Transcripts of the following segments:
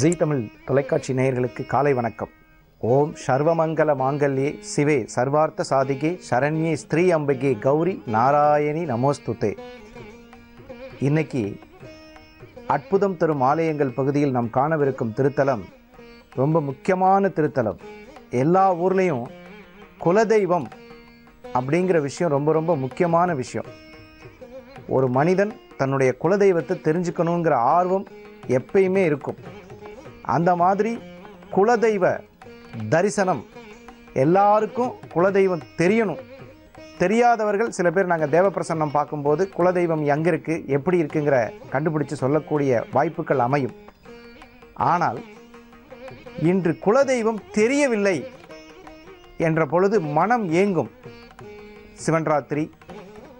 ஜீ தமிழ் தொலைக்காட்சி நேயர்களுக்கு காலை வணக்கம். ஓம் சர்வமங்கல மாங்கல்யே சிவே சர்வார்த்த சாதிகே சரண்யே ஸ்ரீ அம்பிகே கௌரி நாராயணி நமோஸ்துதே. இன்னைக்கு அற்புதம் தரும் ஆலயங்கள் பகுதியில் நாம் காணவிருக்கும் திருத்தலம் ரொம்ப முக்கியமான திருத்தலம். எல்லா ஊர்லேயும் குலதெய்வம் அப்படிங்கிற விஷயம் ரொம்ப ரொம்ப முக்கியமான விஷயம். ஒரு மனிதன் தன்னுடைய குலதெய்வத்தை தெரிஞ்சுக்கணுங்கிற ஆர்வம் எப்பயுமே இருக்கும். அந்த மாதிரி குலதெய்வ தரிசனம் எல்லாருக்கும் குலதெய்வம் தெரியணும். தெரியாதவர்கள் சில பேர் நாங்கள் தேவப்பிரசன்னம் பார்க்கும்போது குலதெய்வம் எங்கே இருக்குது எப்படி இருக்குங்கிற கண்டுபிடிச்சு சொல்லக்கூடிய வாய்ப்புகள் அமையும். ஆனால் இன்று குலதெய்வம் தெரியவில்லை என்ற பொழுது மனம் ஏங்கும். சிவன்ராத்திரி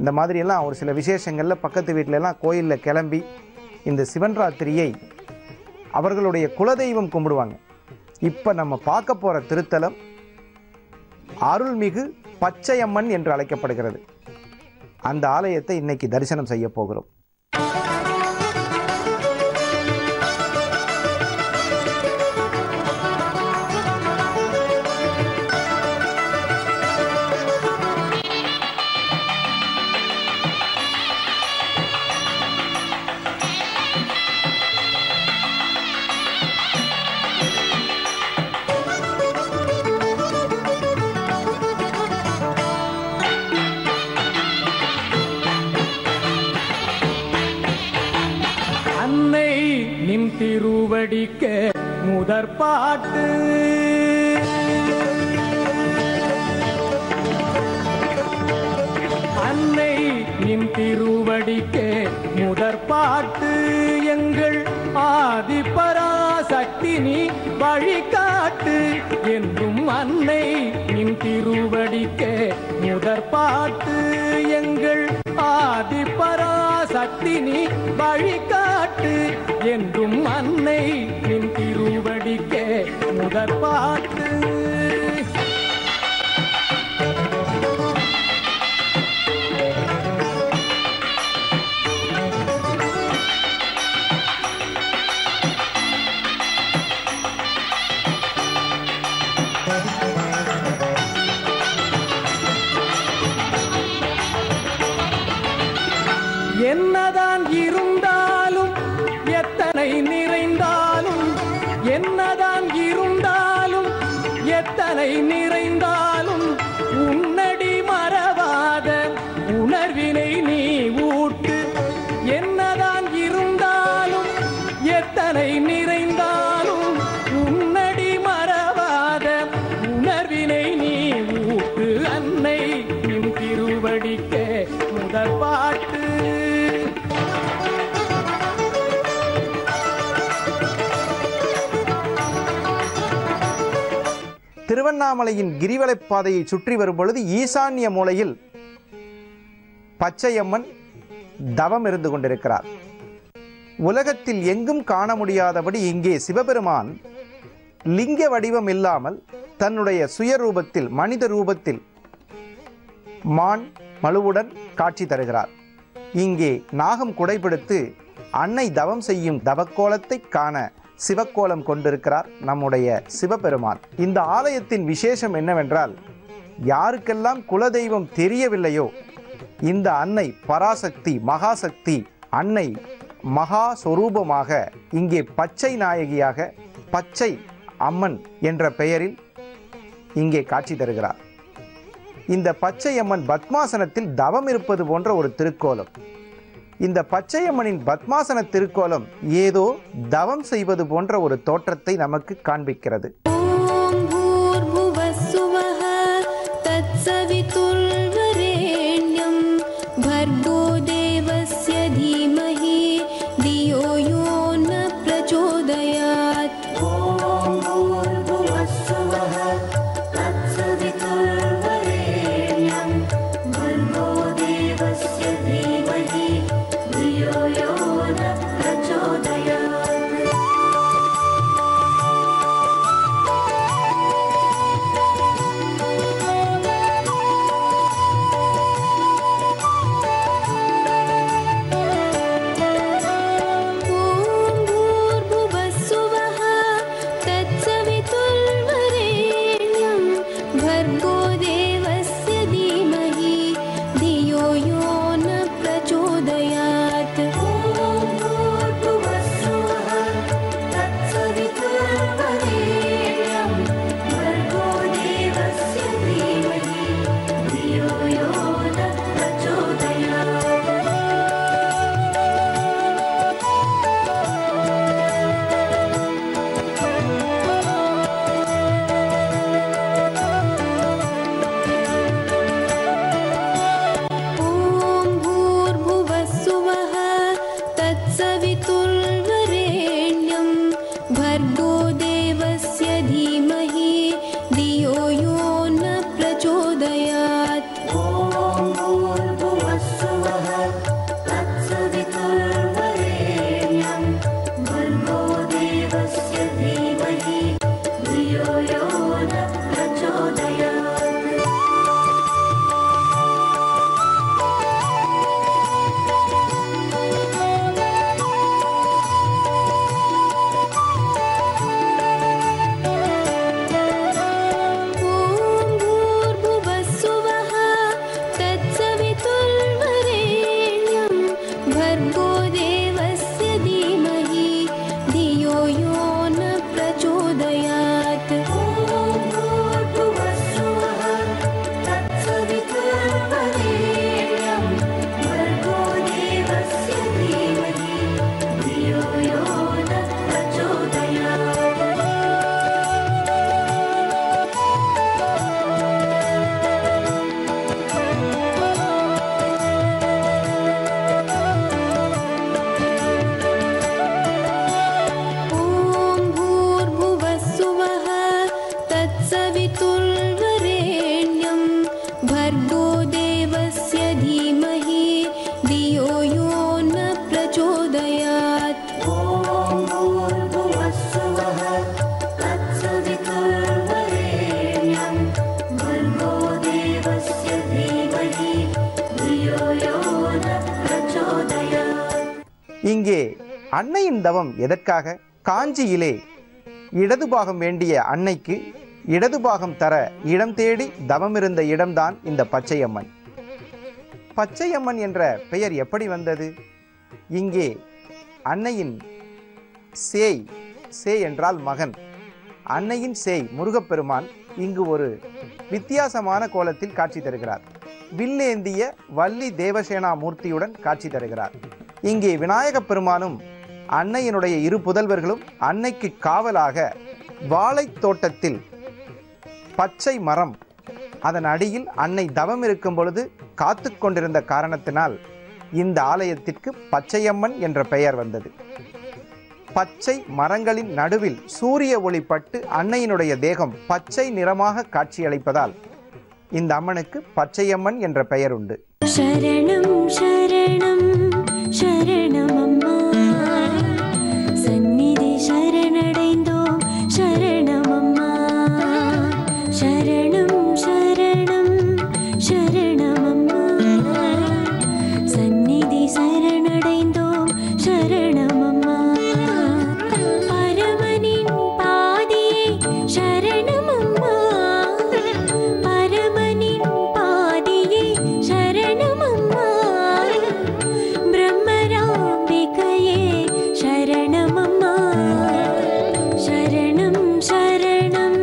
இந்த மாதிரியெல்லாம் ஒரு சில விசேஷங்களில் பக்கத்து வீட்டிலெல்லாம் கோயிலில் கிளம்பி இந்த சிவன்ராத்திரியை அவர்களுடைய குலதெய்வம் கும்பிடுவாங்க. இப்போ நம்ம பார்க்க போகிற திருத்தலம் அருள்மிகு பச்சையம்மன் என்று அழைக்கப்படுகிறது. அந்த ஆலயத்தை இன்னைக்கு தரிசனம் செய்ய போகிறோம். நின் திருவடிக்க முதற்பாட்டு அன்னை நின் திருவடிக்க முதற்பாட்டு எங்கள் ஆதிபராசக்தி நீ வழிகாட்டு என்றும் அன்னை நின் திருவடிக்க முதற்பாட்டு எங்கள் ஆதிபராசக்தி நீ வழிகாட்டு என்றும் அன்னை நின் திருவடிக்க முதற்பாட்டு. என்னதான் இருந்தாலும் எத்தனை நிறைந்தாலும் என்னதான் இருந்தாலும் எத்தனை நிறைந்தாலும் உன்னடி மறவாத உணர்வினை நீ ஊட்டு. என்னதான் இருந்தாலும் எத்தனை நிறைந்தாலும் உன்னடி மறவாத உணர்வினை நீ ஊட்டு. அன்னை நின் திருவடிக்க முதற்பாட்டு. திருவண்ணாமலையின் கிரிவலைப் பாதையை சுற்றி வரும் பொழுது ஈசான்ய மூலையில் பச்சையம்மன் தவம் இருந்து கொண்டிருக்கிறார். உலகத்தில் எங்கும் காண முடியாதபடி இங்கே சிவபெருமான் லிங்க வடிவம் இல்லாமல் தன்னுடைய சுயரூபத்தில் மனித ரூபத்தில் மான் மழுவுடன் காட்சி தருகிறார். இங்கே நாகம் குடைபிடித்து அன்னை தவம் செய்யும் தவக்கோலத்தை காண சிவக்கோலம் கொண்டிருக்கிறார் நம்முடைய சிவபெருமான். இந்த ஆலயத்தின் விசேஷம் என்னவென்றால், யாருக்கெல்லாம் குலதெய்வம் தெரியவில்லையோ இந்த அன்னை பராசக்தி மகாசக்தி அன்னை மகா சொரூபமாக இங்கே பச்சை நாயகியாக பச்சை அம்மன் என்ற பெயரில் இங்கே காட்சி தருகிறார். இந்த பச்சை அம்மன் பத்மாசனத்தில் தவம் இருப்பது போன்ற ஒரு திருக்கோலம். இந்த பச்சையம்மனின் பத்மாசன திருக்கோலம் ஏதோ தவம் செய்வது போன்ற ஒரு தோற்றத்தை நமக்கு காண்பிக்கிறது. இங்கே அன்னையின் தவம் எதற்காக? காஞ்சியிலே இடது பாகம் வேண்டிய அன்னைக்கு இடது பாகம் தர இடம் தேடி தவமிருந்த இடம்தான் இந்த பச்சையம்மன். பச்சையம்மன் என்ற பெயர் எப்படி வந்தது? இங்கே அன்னையின் சேய், சேய் என்றால் மகன், அன்னையின் சேய் முருகப்பெருமான் இங்கு ஒரு வித்தியாசமான கோலத்தில் காட்சி தருகிறார். வில்லேந்திய வள்ளி தேவசேனா மூர்த்தியுடன் காட்சி தருகிறார். இங்கே விநாயகப் பெருமானும் அன்னையினுடைய இரு புதல்வர்களும் அன்னைக்கு காவலாக வாழைத் தோட்டத்தில் பச்சை மரம், அதன் அடியில் அன்னை தவம் இருக்கும் பொழுது காத்து கொண்டிருந்த காரணத்தினால் இந்த ஆலயத்திற்கு பச்சையம்மன் என்ற பெயர் வந்தது. பச்சை மரங்களின் நடுவில் சூரிய ஒளி பட்டு அன்னையினுடைய தேகம் பச்சை நிறமாக காட்சியளிப்பதால் இந்த அம்மனுக்கு பச்சையம்மன் என்ற பெயர் உண்டு. சரணம் சரணம் சரணம் அம்மா, சந்நிதி சரணடைந்தோம் சரணம் அம்மா. சரணம் சரணம் சரணம் அம்மா, சந்நிதி சரணடைந்தோம் சரணம் அம்மா. பரமனின் பாதியே சரணம் அம்மா, பரமனின் பாதியே சரணம் அம்மா. பிரம்மராம்பிகையே சரணம் அம்மா, சரணம் சரணம்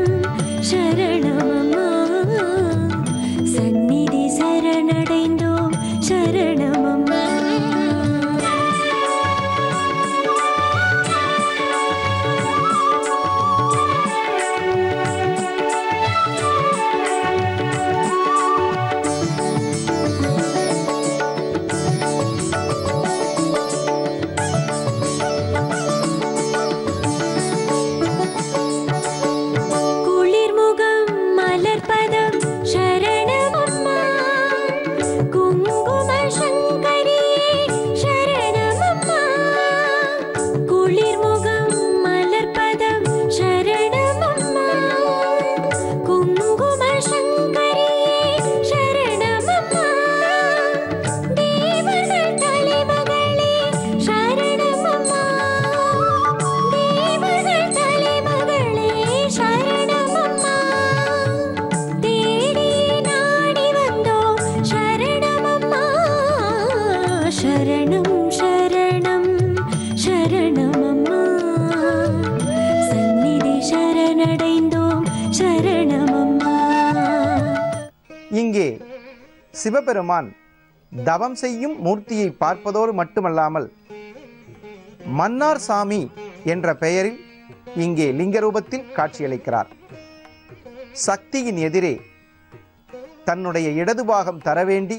சரணம் அம்மா. சந்நிதி சரணடைந்தோம் சரணம் அம்மா. குளிர்முகம் மலர்பதம் சரணம் அம்மா, குங்கும சங்கரியே சரணம் அம்மா. குளிர்முகம் மலர்பதம் சரணம் அம்மா, குங்கும சங்கரியே சரணம் அம்மா. தேவர்கள் தலைமகளே சரணம் அம்மா, தேவர்கள் தலைமகளே சரணம் அம்மா. தேடி நாடி வந்தோம் சரணம் அம்மா, சரணம் சரணம் சரணம் அம்மா. சந்நிதி சரணடைந்தோம் சரணம் அம்மா. இங்கே சிவபெருமான் தவம் செய்யும் மூர்த்தியை பார்ப்பதோடு மட்டுமல்லாமல் மன்னார் சாமி என்ற பெயரில் இங்கே லிங்க ரூபத்தில் காட்சியளிக்கிறார். சக்தியின் எதிரே தன்னுடைய இடது பாகம் தரவேண்டி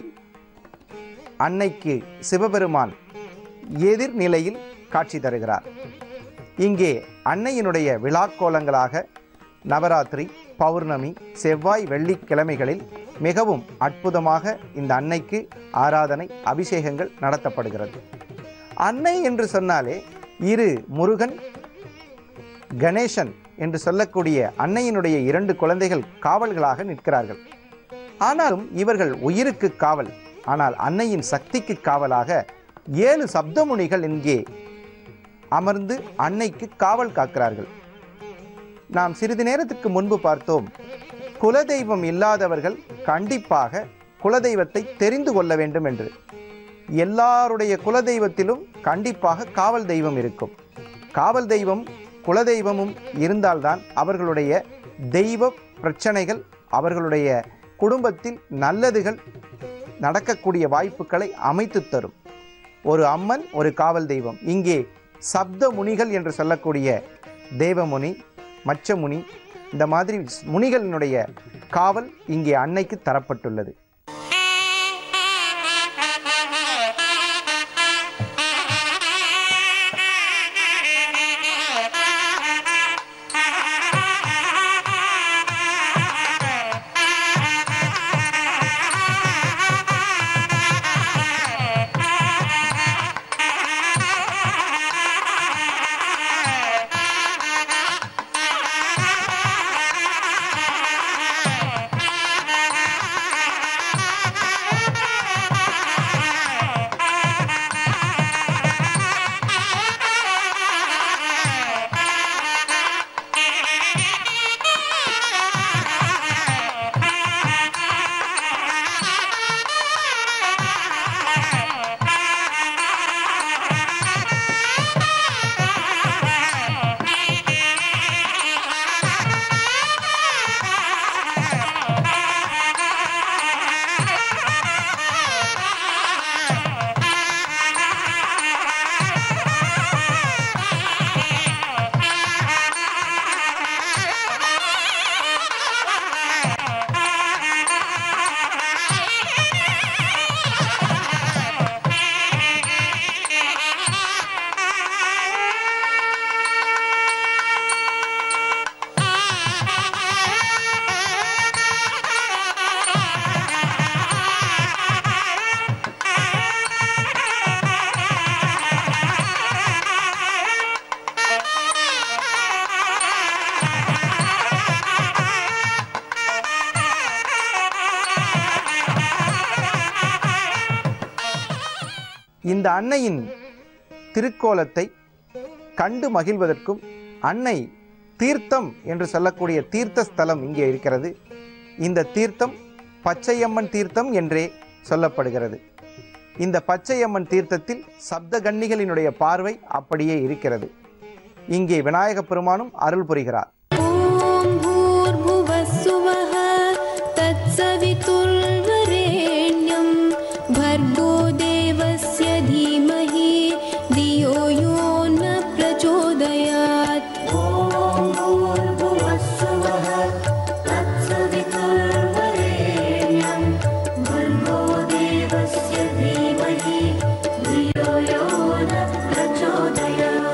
அன்னைக்கு சிவபெருமான் எதிர்நிலையில் காட்சி தருகிறார். இங்கே அன்னையினுடைய விழாக்கோலங்களாக நவராத்திரி, பௌர்ணமி, செவ்வாய், வெள்ளிக்கிழமைகளில் மிகவும் அற்புதமாக இந்த அன்னைக்கு ஆராதனை, அபிஷேகங்கள் நடத்தப்படுகிறது. அன்னை என்று சொன்னாலே இரு முருகன், கணேசன் என்று சொல்லக்கூடிய அன்னையினுடைய 2 குழந்தைகள் காவல்களாக நிற்கிறார்கள். ஆனாலும் இவர்கள் உயிருக்கு காவல், ஆனால் அன்னையின் சக்திக்கு காவலாக 7 சப்தமுனிகள் இங்கே அமர்ந்து அன்னைக்கு காவல் காக்கிறார்கள். நாம் சிறிது நேரத்துக்கு முன்பு பார்த்தோம், குலதெய்வம் இல்லாதவர்கள் கண்டிப்பாக குலதெய்வத்தை தெரிந்து கொள்ள வேண்டும் என்று. எல்லாருடைய குலதெய்வத்திலும் கண்டிப்பாக காவல் தெய்வம் இருக்கும். காவல் தெய்வம் குலதெய்வமும் இருந்தால்தான் அவர்களுடைய தெய்வ பிரச்சனைகள், அவர்களுடைய குடும்பத்தில் நல்லதுகள் நடக்கக்கூடிய வாய்ப்புகளை அமைத்து தரும். ஒரு அம்மன், ஒரு காவல் தெய்வம். இங்கே சப்த முனிகள் என்று சொல்லக்கூடிய தேவமுனி, மச்சமுனி, இந்த மாதிரி முனிகளினுடைய காவல் இங்கே அன்னைக்கு தரப்பட்டுள்ளது. இந்த அன்னையின் திருக்கோலத்தை கண்டு மகிழ்வதற்கும் அன்னை தீர்த்தம் என்று சொல்லக்கூடிய தீர்த்த ஸ்தலம் இங்கே இருக்கிறது. இந்த தீர்த்தம் பச்சையம்மன் தீர்த்தம் என்றே சொல்லப்படுகிறது. இந்த பச்சையம்மன் தீர்த்தத்தில் சப்தகன்னிகளினுடைய பார்வை அப்படியே இருக்கிறது. இங்கே விநாயக பெருமானும் அருள் புரிகிறார். ஓம் பூர்புவஸ்ஸுவஹ தத்சவிதுர்வரேண்யம் பர்கோ தேவஸ்ய தீமஹி தியோ யோ ந பிரச்சோதயாத். ஓம் பூர்புவஸ்ஸுவஹ தத்சவிதுர்வரேண்யம் பர்கோ தேவஸ்ய தீமஹி தியோ யோ ந பிரச்சோதயாத்.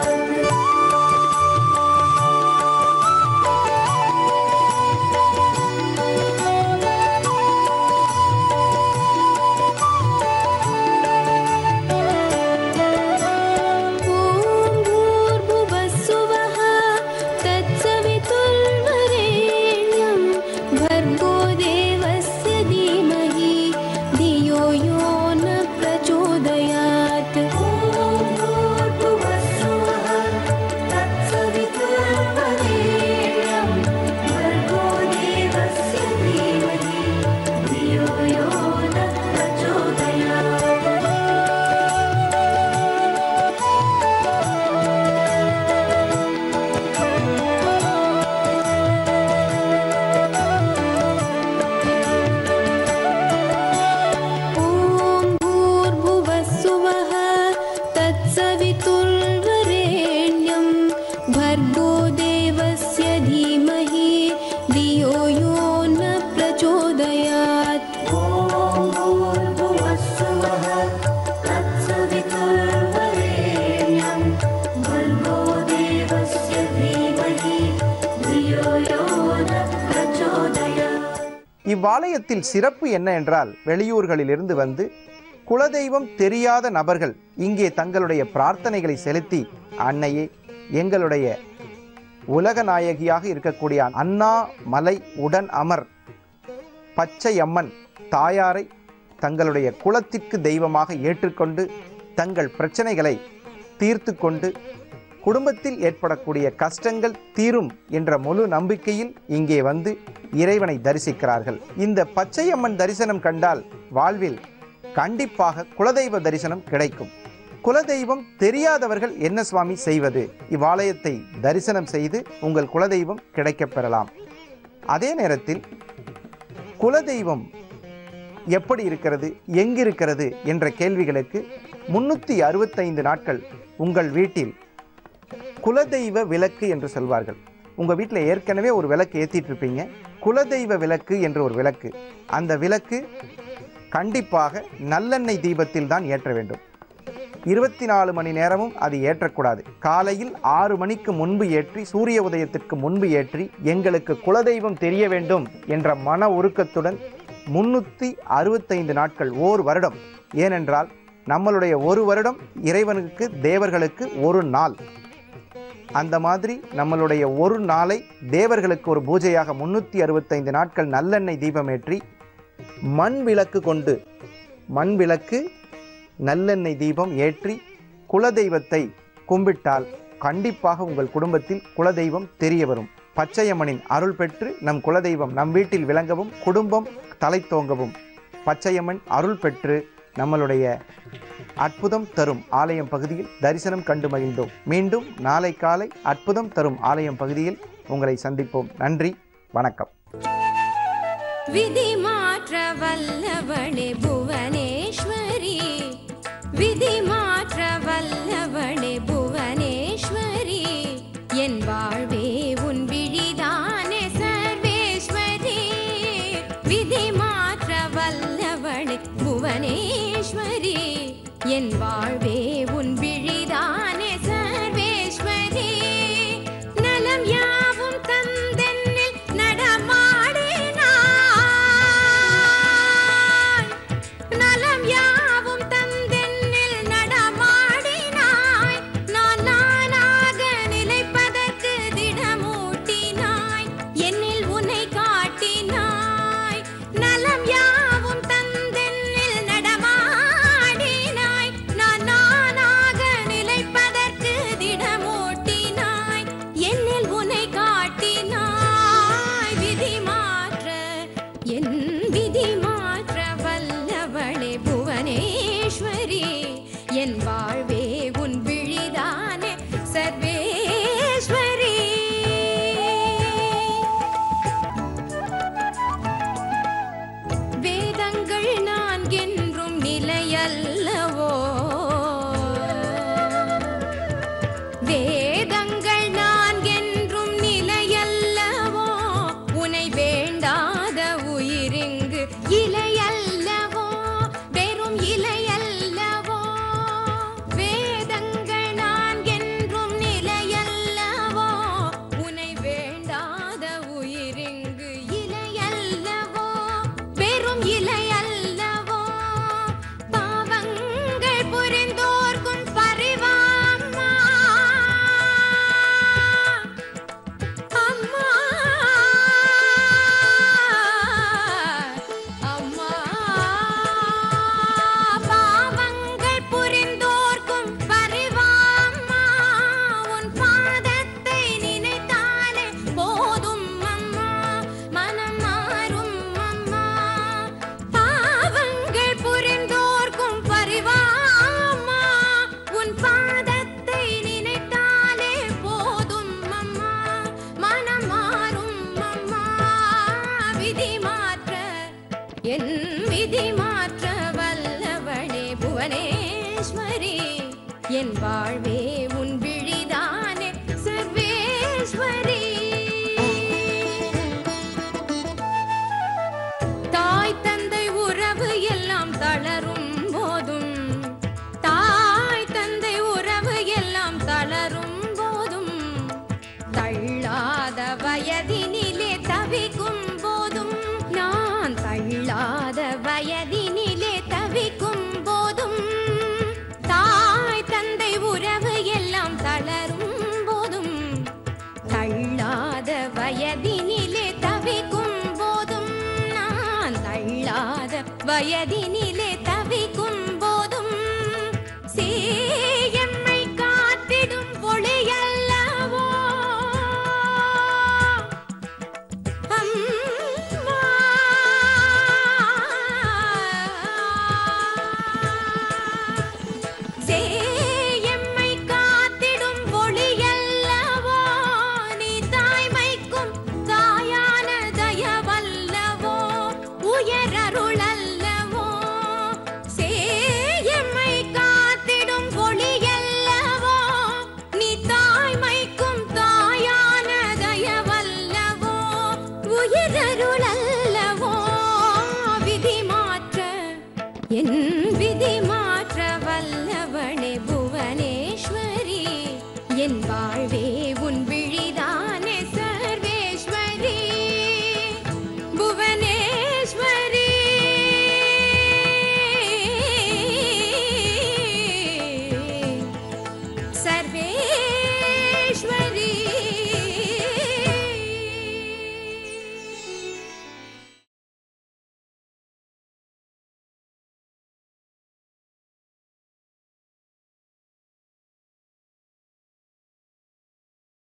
இவ்வாலயத்தில் சிறப்பு என்ன என்றால், வெளியூர்களிலிருந்து வந்து குலதெய்வம் தெரியாத நபர்கள் இங்கே தங்களுடைய பிரார்த்தனைகளை செலுத்தி, அன்னையே, எங்களுடைய உலக நாயகியாக இருக்கக்கூடிய அண்ணாமலை உடன் அமர் பச்சையம்மன் தாயாரை தங்களுடைய குலத்திற்கு தெய்வமாக ஏற்றுக்கொண்டு தங்கள் பிரச்சனைகளை தீர்த்து கொண்டு குடும்பத்தில் ஏற்படக்கூடிய கஷ்டங்கள் தீரும் என்ற முழு நம்பிக்கையில் இங்கே வந்து இறைவனை தரிசிக்கிறார்கள். இந்த பச்சையம்மன் தரிசனம் கண்டால் வாழ்வில் கண்டிப்பாக குலதெய்வ தரிசனம் கிடைக்கும். குலதெய்வம் தெரியாதவர்கள் என்ன சுவாமி செய்வது? இவ்வாலயத்தை தரிசனம் செய்து உங்கள் குலதெய்வம் கிடைக்கப் பெறலாம். அதே நேரத்தில் குலதெய்வம் எப்படி இருக்கிறது, எங்கிருக்கிறது என்ற கேள்விகளுக்கு 365 நாட்கள் உங்கள் வீட்டில் குலதெய்வ விளக்கு என்று சொல்வார்கள். உங்கள் வீட்டில் ஏற்கனவே ஒரு விளக்கு ஏற்றிட்டு இருப்பீங்க, குலதெய்வ விளக்கு என்ற ஒரு விளக்கு. அந்த விளக்கு கண்டிப்பாக நல்லெண்ணெய் தீபத்தில் தான் ஏற்ற வேண்டும். 24 மணி நேரமும் அது ஏற்றக்கூடாது. காலையில் 6 மணிக்கு முன்பு ஏற்றி, சூரிய உதயத்திற்கு முன்பு ஏற்றி, எங்களுக்கு குலதெய்வம் தெரிய வேண்டும் என்ற மன உருக்கத்துடன் 365 நாட்கள், ஓர் வருடம். ஏனென்றால் நம்மளுடைய ஒரு வருடம் இறைவனுக்கு, தேவர்களுக்கு ஒரு நாள். அந்த மாதிரி நம்மளுடைய ஒரு நாளை தேவர்களுக்கு ஒரு பூஜையாக 365 நாட்கள் நல்லெண்ணெய் தீபமேற்றி மண் விளக்கு கொண்டு, மண் விளக்கு நல்லெண்ணெய் தீபம் ஏற்றி குலதெய்வத்தை கும்பிட்டால் கண்டிப்பாக உங்கள் குடும்பத்தில் குலதெய்வம் தெரிய வரும். பச்சையம்மனின் அருள் பெற்று நம் குலதெய்வம் நம் வீட்டில் விளங்கவும், குடும்பம் தலை தோங்கவும் பச்சையம்மன் அருள் பெற்று நம்மளுடைய அற்புதம் தரும் ஆலயம் பகுதியில் தரிசனம் கண்டு மகிழ்ந்தோம். மீண்டும் நாளை காலை அற்புதம் தரும் ஆலயம் பகுதியில் உங்களை சந்திப்போம். நன்றி, வணக்கம். விதி மாற்ற வல்லவனே புவனேஸ்வரி, விதி மாற்ற வல்லவனே புவனேஸ்வரி, என் வாழ்வே உன் விழிதானே சர்வேஸ்வரி. விதி மாற்ற வல்லவனே புவனேஸ்வரி, என் வாழ்வே உன் விழிதானே சர்வேஸ்வரி. நலம் யாவும் தந்தென்னில் நடமாடினாய், நலம் யாவும் தந்தென்னில் நடமாடினாய். நான் நானாக நிலைப்பதற்கு திடமூட்டினாய், என்னில் உன்னை காட்டினாய். நலம் யாவும் தந்தென்னில் நடமாடினாய், நான் என் வாழ்வே உன் விழிதானே சர்வேஸ்வரி. வேதங்கள் நான்கென்றும் நிலையல்லவோ, வேதங்கள் நான்கென்றும் நிலையல்லவோ, உனை வேண்டாத உயிரிங்கு இலையல்லவோ, வெறும் இலையல்லவோ. வேதங்கள் நான்கென்றும் நிலையல்லவோ, உனை வேண்டாத உயிரிங்கு இலையல்லவோ, வெறும் இலையல்லவோ. பாவங்கள் புரிந்தோர்க்கும் பரிவாம்மா, அம்மா அம்மா. பாவங்கள் புரிந்தோர்க்கும் பரிவாம்மா, உன் பாதத்தை நினைத்தாலே போதும் அம்மா, மனம் மாறும் அம்மா. பாவங்கள் புரிந்தோர்க்கும் பரிவாம்மா, உன் பாதத்தை நினைத்தாலே போதும் அம்மா, மனம் மாறும் அம்மா. விதி மாற்ற என் விதி மாற்ற வல்லவளே புவனேஸ்வரி, என் வாழ்வே உன் விழிதானே சர்வேஸ்வரி. தாய் தந்தை உறவு எல்லாம் தளரும் போதும், தாய் தந்தை உறவு எல்லாம் தளரும் போதும், தள்ளாத வயதினிலே தவிக்கும் போதும், நான் தள்ளாத வயதினிலே தவிக்கும் போதும், தாய் தந்தை உறவு எல்லாம் தளரும் போதும், தள்ளாத வயதினிலே தவிக்கும் போதும், நான் தள்ளாத வயதினிலே தவிக்கும் போதும், சேயம்மை காத்திடும் ஒளியல்லவோ அம்மா. சேயம்மை காத்திடும் ஒளியல்லவோ, நீ தாய்மைக்கும் தாயான தயவல்லவோ, உயரருளல்லவோ. சேயம்மை காத்திடும் ஒளியல்லவோ, நீ தாய்மைக்கும் தாயான தயவல்லவோ, உயரருளல்லவோ. விதி மாற்ற என் விதி மாற்ற வல்லவளே புவனேஸ்வரி, என் வாழ்வே உன் விழிதானே சர்வேஸ்வரி. புவனேஸ்வரி சர்வே